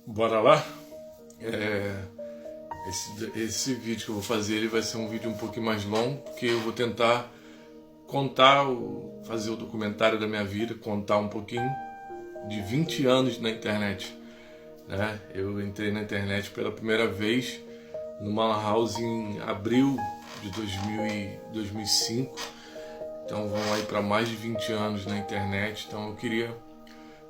Bora lá? Esse vídeo que eu vou fazer ele vai ser um vídeo um pouquinho mais longo, porque eu vou tentar fazer o documentário da minha vida, contar um pouquinho de 20 anos na internet, né? Eu entrei na internet pela primeira vez numa lan house em abril de 2005, então vão aí para mais de 20 anos na internet. Então eu queria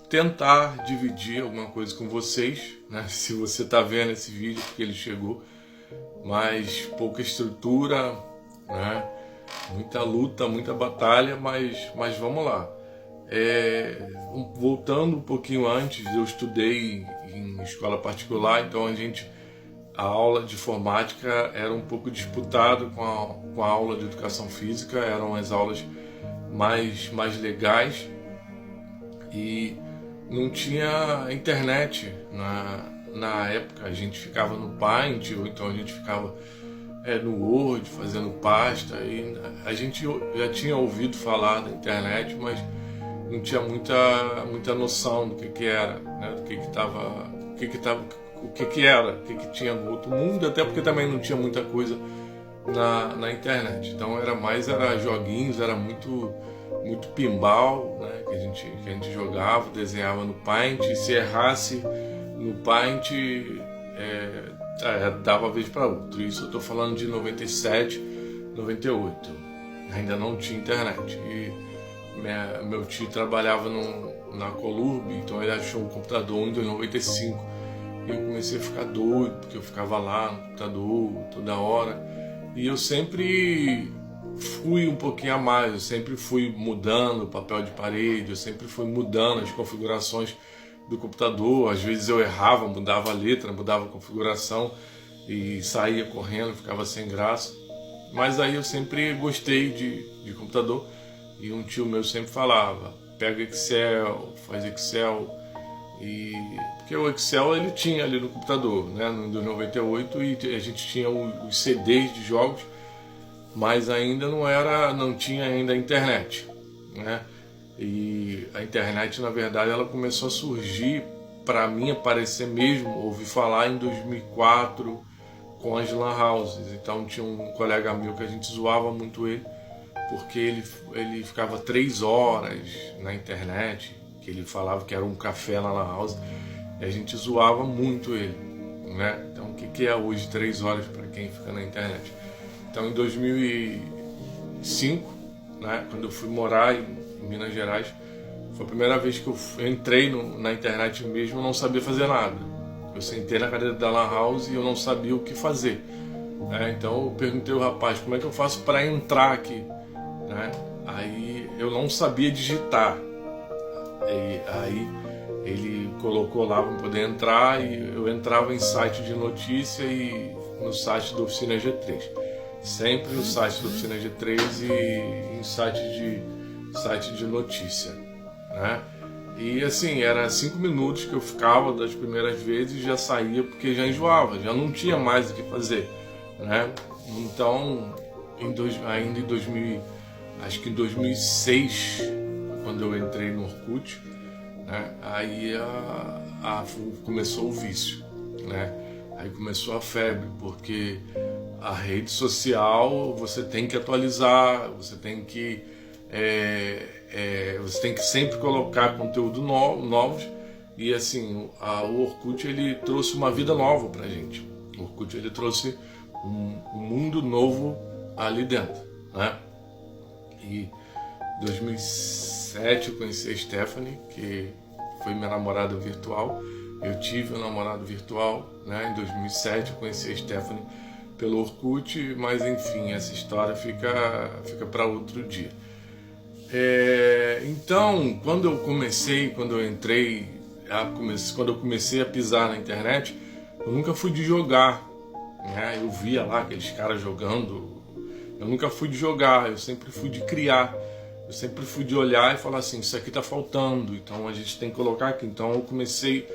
tentar dividir alguma coisa com vocês, né? Se você está vendo esse vídeo, porque ele chegou, mas pouca estrutura, né? Muita luta, muita batalha, mas vamos lá. Voltando um pouquinho antes, eu estudei em escola particular, então a aula de informática era um pouco disputada com a aula de educação física, eram as aulas mais legais, e não tinha internet na época. A gente ficava no Paint, ou então a gente ficava no Word fazendo pasta, e a gente já tinha ouvido falar da internet, mas não tinha muita noção do que era, né? O que era, o que tinha no outro mundo, até porque também não tinha muita coisa na internet. Então era joguinhos, era muito pinball, né? que a gente jogava, desenhava no Paint, e se errasse no Paint dava vez para outro. Isso eu estou falando de 97, 98. Ainda não tinha internet. E meu tio trabalhava na Colurb, então ele achou um computador em 95. E eu comecei a ficar doido, porque eu ficava lá no computador toda hora. E eu sempre fui um pouquinho a mais, eu sempre fui mudando o papel de parede, eu sempre fui mudando as configurações do computador. Às vezes eu errava, mudava a letra, mudava a configuração e saía correndo, ficava sem graça. Mas aí eu sempre gostei de computador, e um tio meu sempre falava: pega Excel, faz Excel. Porque o Excel ele tinha ali no computador, né, no 98, e a gente tinha os CDs de jogos, mas ainda não tinha ainda a internet, né? E a internet, na verdade, ela começou a surgir, para mim aparecer mesmo, ouvi falar em 2004 com as lan houses. Então tinha um colega meu que a gente zoava muito ele, porque ele ficava 3 horas na internet, que ele falava que era um café na lan house, e a gente zoava muito ele, né? Então o que é hoje 3 horas para quem fica na internet? Então em 2005, né, quando eu fui morar em Minas Gerais, foi a primeira vez que eu entrei na internet mesmo. Eu não sabia fazer nada. Eu sentei na cadeira da lan house e eu não sabia o que fazer, né? Então eu perguntei ao rapaz: como é que eu faço para entrar aqui, né? Aí eu não sabia digitar. Aí ele colocou lá para poder entrar, e eu entrava em site de notícia e no site da Oficina G3. Sempre no site da Oficina G3 e em site de notícia, né? E assim, era 5 minutos que eu ficava das primeiras vezes e já saía, porque já enjoava, já não tinha mais o que fazer, né? Então, ainda em 2000, acho que em 2006, quando eu entrei no Orkut, né, aí começou o vício, né? Aí começou a febre, porque a rede social você tem que atualizar, você tem que sempre colocar conteúdo novos. E assim, o Orkut ele trouxe uma vida nova pra gente. O Orkut ele trouxe um mundo novo ali dentro, né? E em 2007 eu conheci a Stephanie, que foi minha namorada virtual. Eu tive um namorado virtual, né? Em 2007 eu conheci a Stephanie pelo Orkut, mas enfim, essa história fica para outro dia. Então, quando eu comecei a pisar na internet, eu nunca fui de jogar, né? Eu via lá aqueles caras jogando, eu nunca fui de jogar, eu sempre fui de criar. Eu sempre fui de olhar e falar assim: isso aqui tá faltando, então a gente tem que colocar aqui. Então eu comecei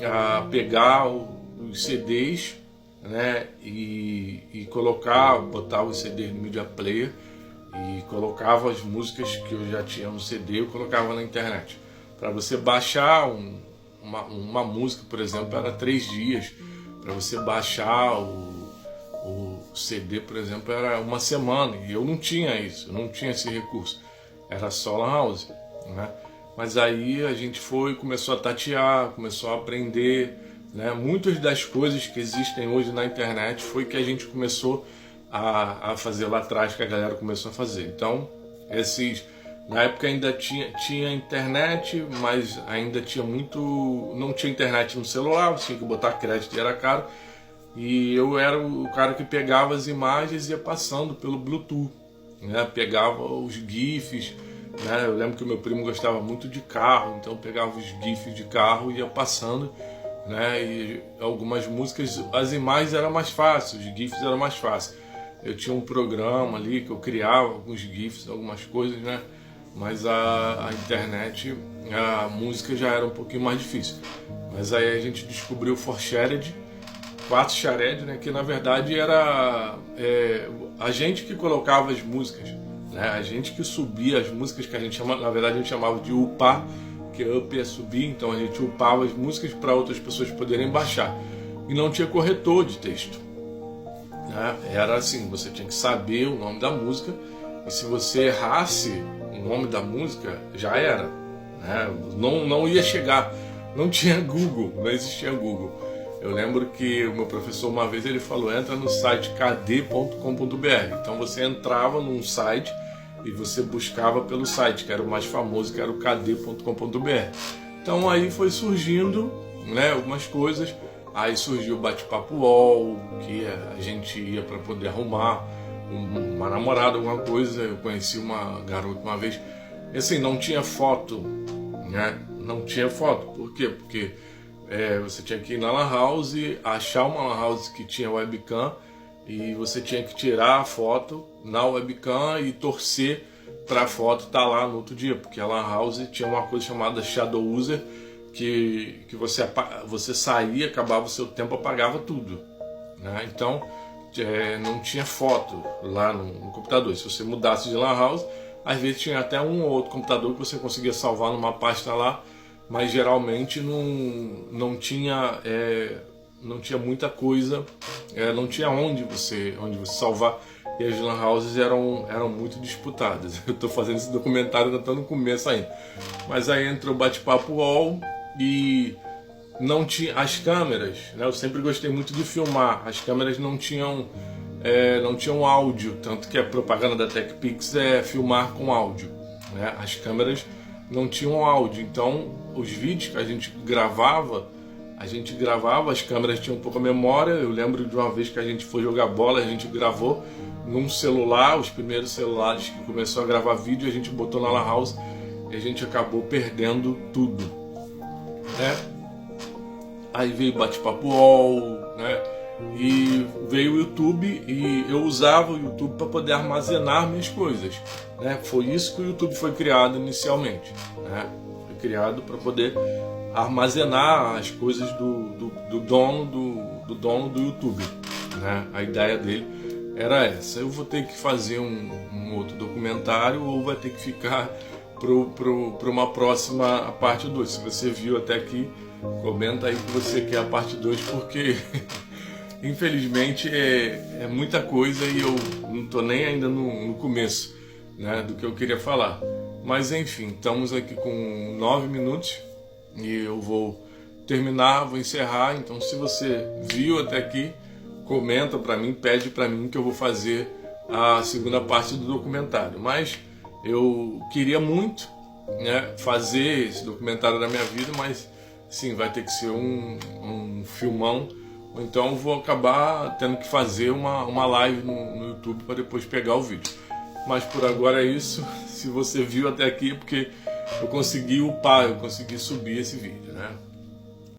a pegar os CDs, né, e botar os CDs no Media Player, e colocava as músicas que eu já tinha no CD, eu colocava na internet. Para você baixar uma música, por exemplo, era 3 dias. Para você baixar o CD, por exemplo, era 1 semana. E eu não tinha isso, eu não tinha esse recurso. Era só Lan House, né? Mas aí a gente começou a tatear, começou a aprender, né? Muitas das coisas que existem hoje na internet foi que a gente começou a fazer lá atrás, que a galera começou a fazer. Então, na época ainda tinha internet, mas ainda tinha não tinha internet no celular, você tinha que botar crédito e era caro. E eu era o cara que pegava as imagens e ia passando pelo Bluetooth, né? Pegava os GIFs, né? Eu lembro que o meu primo gostava muito de carro, então eu pegava os GIFs de carro e ia passando, né? E algumas músicas, as imagens eram mais fáceis, os GIFs eram mais fáceis. Eu tinha um programa ali que eu criava alguns GIFs, algumas coisas, né? Mas a internet, a música já era um pouquinho mais difícil. Mas aí a gente descobriu o 4Shared, né? Que na verdade era a gente que colocava as músicas, né? A gente que subia as músicas, que na verdade a gente chamava de upar, que up é subir, então a gente upava as músicas para outras pessoas poderem baixar. E não tinha corretor de texto, né? Era assim, você tinha que saber o nome da música, e se você errasse o nome da música, já era, né? Não ia chegar, não tinha Google, não existia Google. Eu lembro que o meu professor uma vez ele falou, entra no site kd.com.br. Então você entrava num site e você buscava pelo site, que era o mais famoso, que era o kd.com.br. Então aí foi surgindo, né, algumas coisas. Aí surgiu o Bate-Papo UOL, que a gente ia para poder arrumar uma namorada, alguma coisa. Eu conheci uma garota uma vez, assim, não tinha foto, né? Não tinha foto. Por quê? Porque você tinha que ir na Lan House, achar uma Lan House que tinha webcam, e você tinha que tirar a foto na webcam e torcer para a foto estar lá no outro dia, porque a Lan House tinha uma coisa chamada Shadow User, que você saía, acabava o seu tempo, apagava tudo, né? Então não tinha foto lá no computador. Se você mudasse de Lan House, às vezes tinha até um ou outro computador que você conseguia salvar numa pasta lá, mas geralmente não tinha muita coisa, não tinha onde você salvar, e as Lan Houses eram muito disputadas. Eu estou fazendo esse documentário, ainda estou no começo ainda, mas aí entrou o Bate-Papo UOL e não tinha as câmeras, né? Eu sempre gostei muito de filmar, as câmeras não tinham áudio, tanto que a propaganda da TechPix é filmar com áudio, né? As câmeras não tinham áudio, então os vídeos que a gente gravava, as câmeras tinham pouca memória. Eu lembro de uma vez que a gente foi jogar bola, a gente gravou num celular, os primeiros celulares que começou a gravar vídeo, a gente botou na Lan House e a gente acabou perdendo tudo, né? Aí veio Bate-Papo UOL, né? E veio o YouTube, e eu usava o YouTube para poder armazenar minhas coisas, né? Foi isso que o YouTube foi criado inicialmente, né? Foi criado para poder armazenar as coisas do dono do YouTube, né? A ideia dele era essa. Eu vou ter que fazer um outro documentário, ou vai ter que ficar para uma próxima, a parte 2. Se você viu até aqui, comenta aí que você quer a parte 2, porque infelizmente é muita coisa e eu não estou nem ainda no começo, né, do que eu queria falar. Mas enfim, estamos aqui com 9 minutos e eu vou terminar, vou encerrar. Então, se você viu até aqui, comenta para mim, pede para mim que eu vou fazer a segunda parte do documentário. Mas eu queria muito, né, fazer esse documentário da minha vida, mas sim, vai ter que ser um filmão. Ou então eu vou acabar tendo que fazer uma live no YouTube para depois pegar o vídeo. Mas por agora é isso. Se você viu até aqui é porque eu consegui upar, eu consegui subir esse vídeo, né?